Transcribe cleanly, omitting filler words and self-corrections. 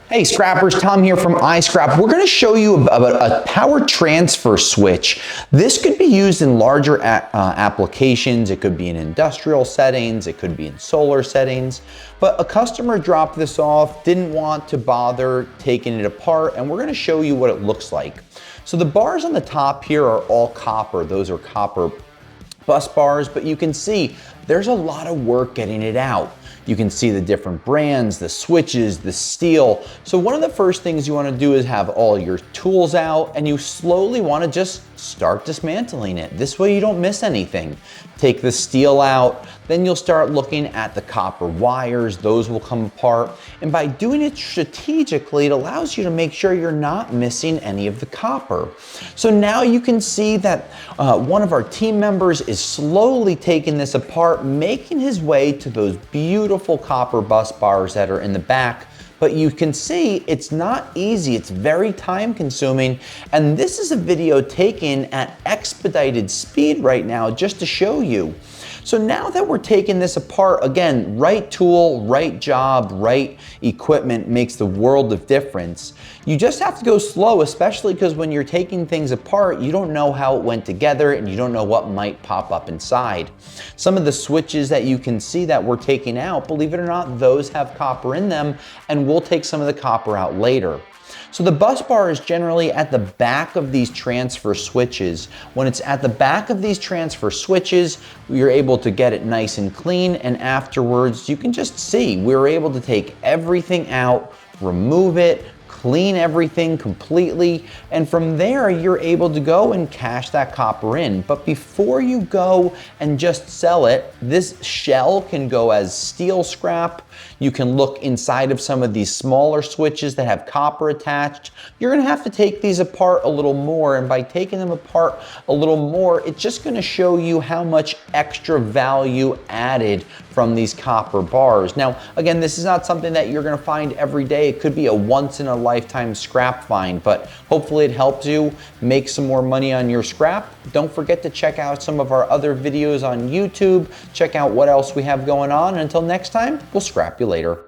Hey scrappers, Tom here from iScrap. We're going to show you about a power transfer switch. This could be used in larger applications. It could be in industrial settings, it could be in solar settings, but a customer dropped this off, didn't want to bother taking it apart, and we're going to show you what it looks like. So the bars on the top here are all copper. Those are copper bus bars, but you can see there's a lot of work getting it out. You can see the different brands, the switches, the steel. So one of the first things you want to do is have all your tools out, and you slowly want to just start dismantling it. This way you don't miss anything. Take the steel out, then you'll start looking at the copper wires. Those will come apart. And by doing it strategically, it allows you to make sure you're not missing any of the copper. So now you can see that one of our team members is slowly taking this apart, making his way to those beautiful copper bus bars that are in the back. But you can see it's not easy, it's very time consuming, and this is a video taken at expedited speed right now just to show you. So now that we're taking this apart, again, right tool, right job, right equipment makes the world of difference. You just have to go slow, especially because when you're taking things apart, you don't know how it went together and you don't know what might pop up inside. Some of the switches that you can see that we're taking out, believe it or not, those have copper in them, and we'll take some of the copper out later. So the bus bar is generally at the back of these transfer switches. When it's at the back of these transfer switches, you're able to get it nice and clean, and afterwards you can just see we're able to take everything out, remove it, clean everything completely, and from there you're able to go and cash that copper in. But before you go and just sell it, this shell can go as steel scrap. You can look inside of some of these smaller switches that have copper attached. You're gonna have to take these apart a little more, and by taking them apart a little more, it's just gonna show you how much extra value added from these copper bars. Now, again, this is not something that you're gonna find every day. It could be a once in a lifetime scrap find, but hopefully it helps you make some more money on your scrap. Don't forget to check out some of our other videos on YouTube. Check out what else we have going on. And until next time, we'll scrap you later.